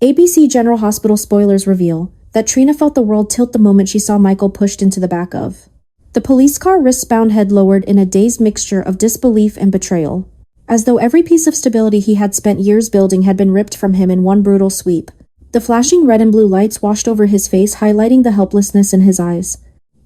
ABC General Hospital spoilers reveal that Trina felt the world tilt the moment she saw Michael pushed into the back of the police car, wristbound, head lowered in a dazed mixture of disbelief and betrayal, as though every piece of stability he had spent years building had been ripped from him in one brutal sweep. The flashing red and blue lights washed over his face, highlighting the helplessness in his eyes.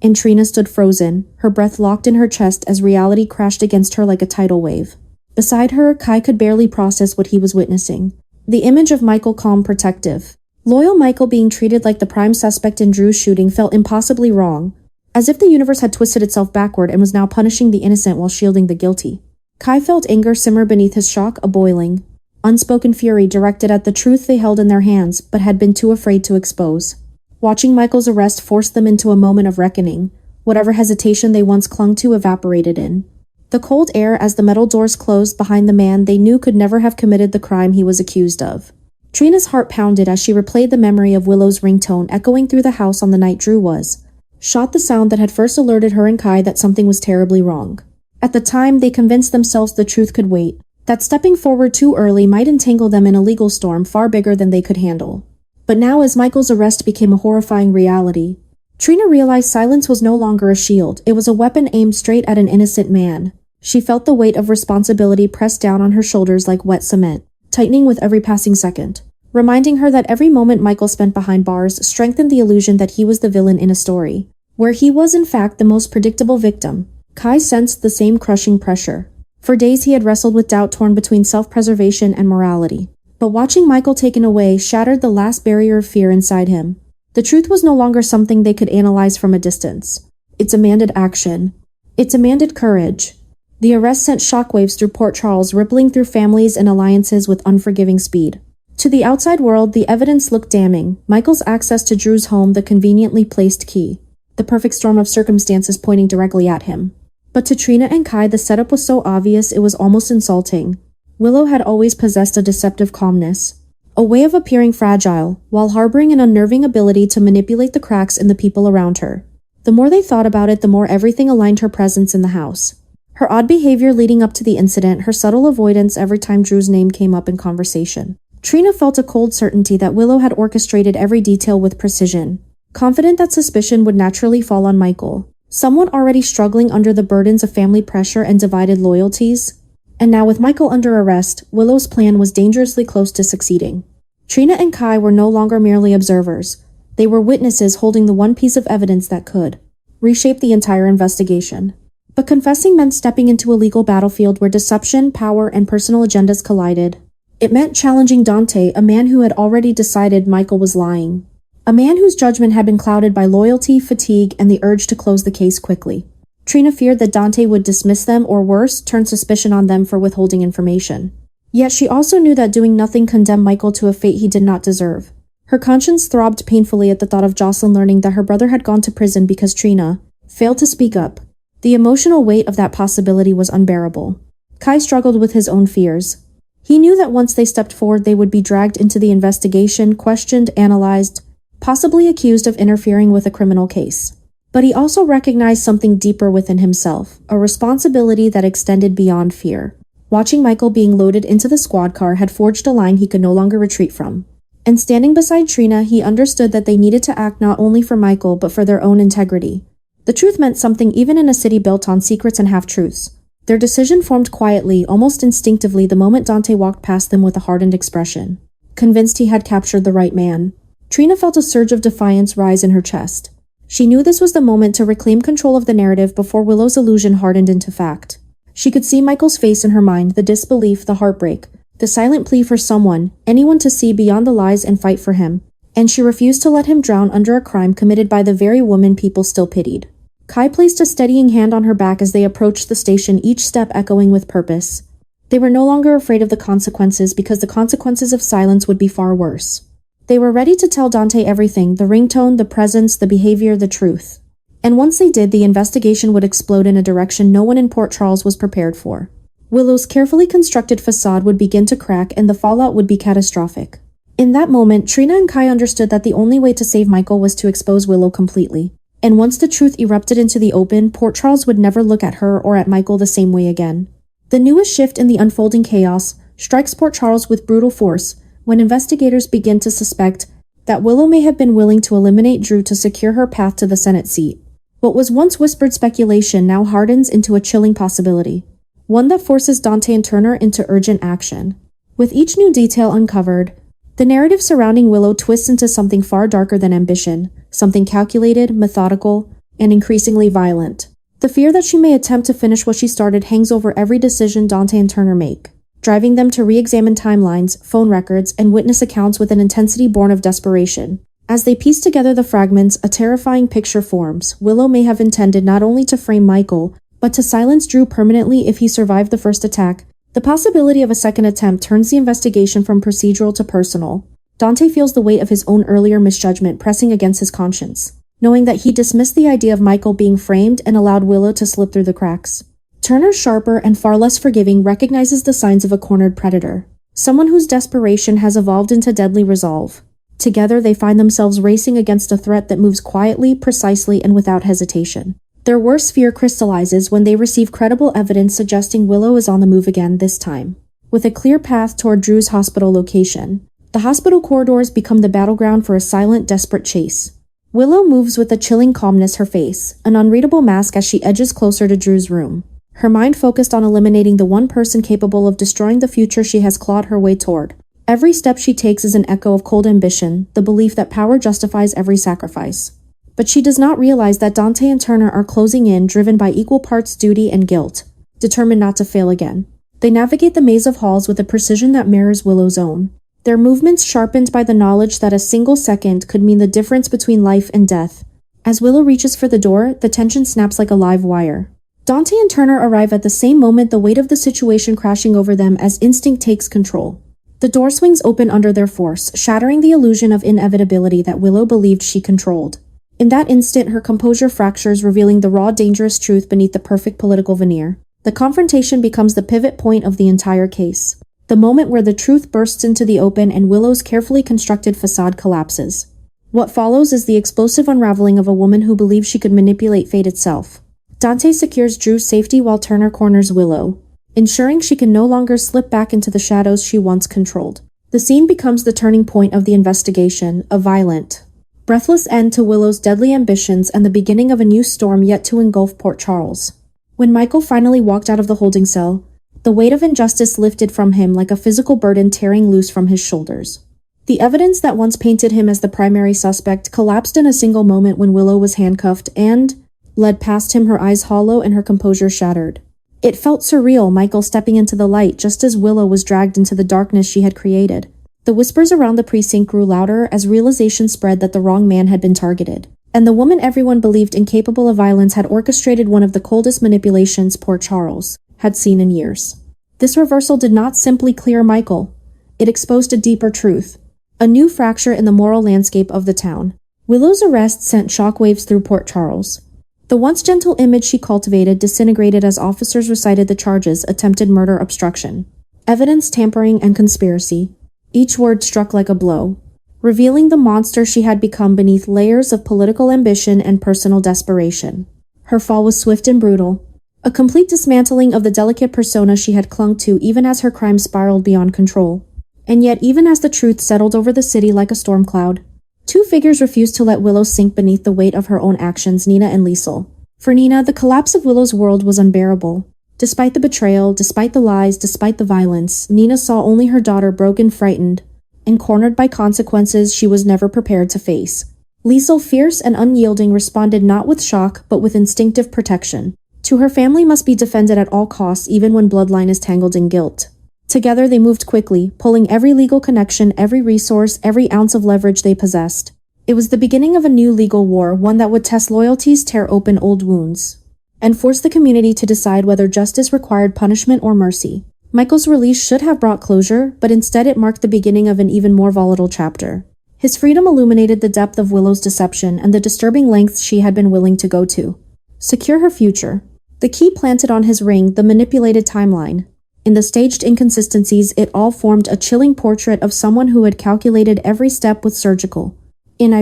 And Trina stood frozen, her breath locked in her chest as reality crashed against her like a tidal wave. Beside her, Kai could barely process what he was witnessing. The image of Michael, calm, protective, loyal Michael, being treated like the prime suspect in Drew's shooting felt impossibly wrong, as if the universe had twisted itself backward and was now punishing the innocent while shielding the guilty. Kai felt anger simmer beneath his shock, a boiling, unspoken fury directed at the truth they held in their hands but had been too afraid to expose. Watching Michael's arrest forced them into a moment of reckoning. Whatever hesitation they once clung to evaporated in the cold air as the metal doors closed behind the man they knew could never have committed the crime he was accused of. Trina's heart pounded as she replayed the memory of Willow's ringtone echoing through the house on the night Drew was shot, the sound that had first alerted her and Kai that something was terribly wrong. At the time, they convinced themselves the truth could wait, that stepping forward too early might entangle them in a legal storm far bigger than they could handle. But now, as Michael's arrest became a horrifying reality, Trina realized silence was no longer a shield, it was a weapon aimed straight at an innocent man. She felt the weight of responsibility pressed down on her shoulders like wet cement, tightening with every passing second, reminding her that every moment Michael spent behind bars strengthened the illusion that he was the villain in a story, where he was in fact the most predictable victim. Kai sensed the same crushing pressure. For days he had wrestled with doubt, torn between self-preservation and morality. But watching Michael taken away shattered the last barrier of fear inside him. The truth was no longer something they could analyze from a distance. It demanded action. It demanded courage. The arrest sent shockwaves through Port Charles, rippling through families and alliances with unforgiving speed. To the outside world, the evidence looked damning. Michael's access to Drew's home, the conveniently placed key, the perfect storm of circumstances pointing directly at him. But to Trina and Kai, the setup was so obvious it was almost insulting. Willow had always possessed a deceptive calmness, a way of appearing fragile, while harboring an unnerving ability to manipulate the cracks in the people around her. The more they thought about it, the more everything aligned her presence in the house. Her odd behavior leading up to the incident, her subtle avoidance every time Drew's name came up in conversation. Trina felt a cold certainty that Willow had orchestrated every detail with precision, confident that suspicion would naturally fall on Michael, someone already struggling under the burdens of family pressure and divided loyalties. And now, with Michael under arrest, Willow's plan was dangerously close to succeeding. Trina and Kai were no longer merely observers. They were witnesses holding the one piece of evidence that could reshape the entire investigation. But confessing meant stepping into a legal battlefield where deception, power, and personal agendas collided. It meant challenging Dante, a man who had already decided Michael was lying. A man whose judgment had been clouded by loyalty, fatigue, and the urge to close the case quickly. Trina feared that Dante would dismiss them or worse, turn suspicion on them for withholding information. Yet she also knew that doing nothing condemned Michael to a fate he did not deserve. Her conscience throbbed painfully at the thought of Jocelyn learning that her brother had gone to prison because Trina failed to speak up. The emotional weight of that possibility was unbearable. Kai struggled with his own fears. He knew that once they stepped forward they would be dragged into the investigation, questioned, analyzed, possibly accused of interfering with a criminal case. But he also recognized something deeper within himself, a responsibility that extended beyond fear. Watching Michael being loaded into the squad car had forged a line he could no longer retreat from. And standing beside Trina, he understood that they needed to act not only for Michael, but for their own integrity. The truth meant something even in a city built on secrets and half-truths. Their decision formed quietly, almost instinctively, the moment Dante walked past them with a hardened expression, convinced he had captured the right man. Trina felt a surge of defiance rise in her chest. She knew this was the moment to reclaim control of the narrative before Willow's illusion hardened into fact. She could see Michael's face in her mind, the disbelief, the heartbreak, the silent plea for someone, anyone to see beyond the lies and fight for him. And she refused to let him drown under a crime committed by the very woman people still pitied. Kai placed a steadying hand on her back as they approached the station, each step echoing with purpose. They were no longer afraid of the consequences because the consequences of silence would be far worse. They were ready to tell Dante everything, the ringtone, the presence, the behavior, the truth. And once they did, the investigation would explode in a direction no one in Port Charles was prepared for. Willow's carefully constructed facade would begin to crack and the fallout would be catastrophic. In that moment, Trina and Kai understood that the only way to save Michael was to expose Willow completely. And once the truth erupted into the open, Port Charles would never look at her or at Michael the same way again. The newest shift in the unfolding chaos strikes Port Charles with brutal force, when investigators begin to suspect that Willow may have been willing to eliminate Drew to secure her path to the Senate seat. What was once whispered speculation now hardens into a chilling possibility, one that forces Dante and Turner into urgent action. With each new detail uncovered, the narrative surrounding Willow twists into something far darker than ambition, something calculated, methodical, and increasingly violent. The fear that she may attempt to finish what she started hangs over every decision Dante and Turner make, driving them to re-examine timelines, phone records, and witness accounts with an intensity born of desperation. As they piece together the fragments, a terrifying picture forms. Willow may have intended not only to frame Michael, but to silence Drew permanently if he survived the first attack. The possibility of a second attempt turns the investigation from procedural to personal. Dante feels the weight of his own earlier misjudgment pressing against his conscience, knowing that he dismissed the idea of Michael being framed and allowed Willow to slip through the cracks. Turner, sharper and far less forgiving, recognizes the signs of a cornered predator, someone whose desperation has evolved into deadly resolve. Together, they find themselves racing against a threat that moves quietly, precisely, and without hesitation. Their worst fear crystallizes when they receive credible evidence suggesting Willow is on the move again, this time with a clear path toward Drew's hospital location. The hospital corridors become the battleground for a silent, desperate chase. Willow moves with a chilling calmness, her face an unreadable mask as she edges closer to Drew's room, her mind focused on eliminating the one person capable of destroying the future she has clawed her way toward. Every step she takes is an echo of cold ambition, the belief that power justifies every sacrifice. But she does not realize that Dante and Turner are closing in, driven by equal parts duty and guilt, determined not to fail again. They navigate the maze of halls with a precision that mirrors Willow's own, their movements sharpened by the knowledge that a single second could mean the difference between life and death. As Willow reaches for the door, the tension snaps like a live wire. Dante and Turner arrive at the same moment, the weight of the situation crashing over them as instinct takes control. The door swings open under their force, shattering the illusion of inevitability that Willow believed she controlled. In that instant, her composure fractures, revealing the raw, dangerous truth beneath the perfect political veneer. The confrontation becomes the pivot point of the entire case, the moment where the truth bursts into the open and Willow's carefully constructed facade collapses. What follows is the explosive unraveling of a woman who believed she could manipulate fate itself. Dante secures Drew's safety while Turner corners Willow, ensuring she can no longer slip back into the shadows she once controlled. The scene becomes the turning point of the investigation, a violent, breathless end to Willow's deadly ambitions and the beginning of a new storm yet to engulf Port Charles. When Michael finally walked out of the holding cell, the weight of injustice lifted from him like a physical burden tearing loose from his shoulders. The evidence that once painted him as the primary suspect collapsed in a single moment when Willow was handcuffed and led past him, her eyes hollow and her composure shattered. It felt surreal, Michael stepping into the light just as Willow was dragged into the darkness she had created. The whispers around the precinct grew louder as realization spread that the wrong man had been targeted, and the woman everyone believed incapable of violence had orchestrated one of the coldest manipulations Port Charles had seen in years. This reversal did not simply clear Michael. It exposed a deeper truth, a new fracture in the moral landscape of the town. Willow's arrest sent shockwaves through Port Charles. The once gentle image she cultivated disintegrated as officers recited the charges: attempted murder, obstruction, evidence tampering, and conspiracy. Each word struck like a blow, revealing the monster she had become beneath layers of political ambition and personal desperation. Her fall was swift and brutal, a complete dismantling of the delicate persona she had clung to even as her crime spiraled beyond control. And yet, even as the truth settled over the city like a storm cloud, two figures refused to let Willow sink beneath the weight of her own actions: Nina and Liesel. For Nina, the collapse of Willow's world was unbearable. Despite the betrayal, despite the lies, despite the violence, Nina saw only her daughter broken, frightened, and cornered by consequences she was never prepared to face. Liesel, fierce and unyielding, responded not with shock, but with instinctive protection. To her family must be defended at all costs, even when bloodline is tangled in guilt. Together they moved quickly, pulling every legal connection, every resource, every ounce of leverage they possessed. It was the beginning of a new legal war, one that would test loyalties, tear open old wounds, and force the community to decide whether justice required punishment or mercy. Michael's release should have brought closure, but instead it marked the beginning of an even more volatile chapter. His freedom illuminated the depth of Willow's deception and the disturbing lengths she had been willing to go to secure her future. The key planted on his ring, the manipulated timeline. In the staged inconsistencies, it all formed a chilling portrait of someone who had calculated every step with surgical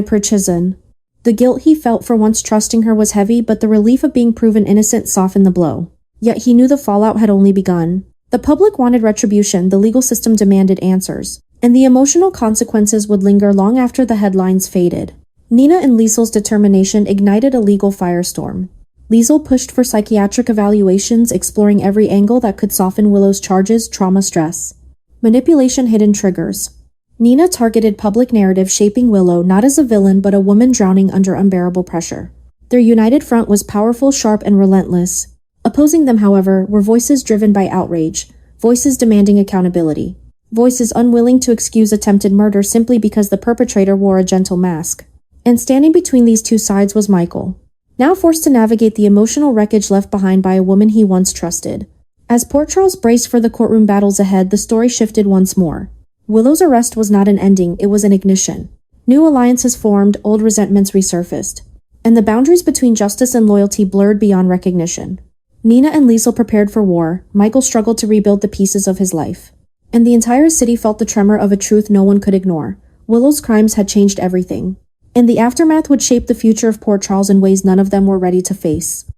precision. The guilt he felt for once trusting her was heavy, but the relief of being proven innocent softened the blow. Yet he knew the fallout had only begun. The public wanted retribution, the legal system demanded answers, and the emotional consequences would linger long after the headlines faded. Nina and Liesel's determination ignited a legal firestorm. Liesel pushed for psychiatric evaluations, exploring every angle that could soften Willow's charges: trauma, stress, manipulation, hidden triggers. Nina targeted public narrative, shaping Willow not as a villain but a woman drowning under unbearable pressure. Their united front was powerful, sharp, and relentless. Opposing them, however, were voices driven by outrage, voices demanding accountability, voices unwilling to excuse attempted murder simply because the perpetrator wore a gentle mask. And standing between these two sides was Michael, now forced to navigate the emotional wreckage left behind by a woman he once trusted. As Port Charles braced for the courtroom battles ahead, the story shifted once more. Willow's arrest was not an ending, it was an ignition. New alliances formed, old resentments resurfaced, and the boundaries between justice and loyalty blurred beyond recognition. Nina and Liesel prepared for war, Michael struggled to rebuild the pieces of his life. And the entire city felt the tremor of a truth no one could ignore. Willow's crimes had changed everything, and the aftermath would shape the future of Port Charles in ways none of them were ready to face.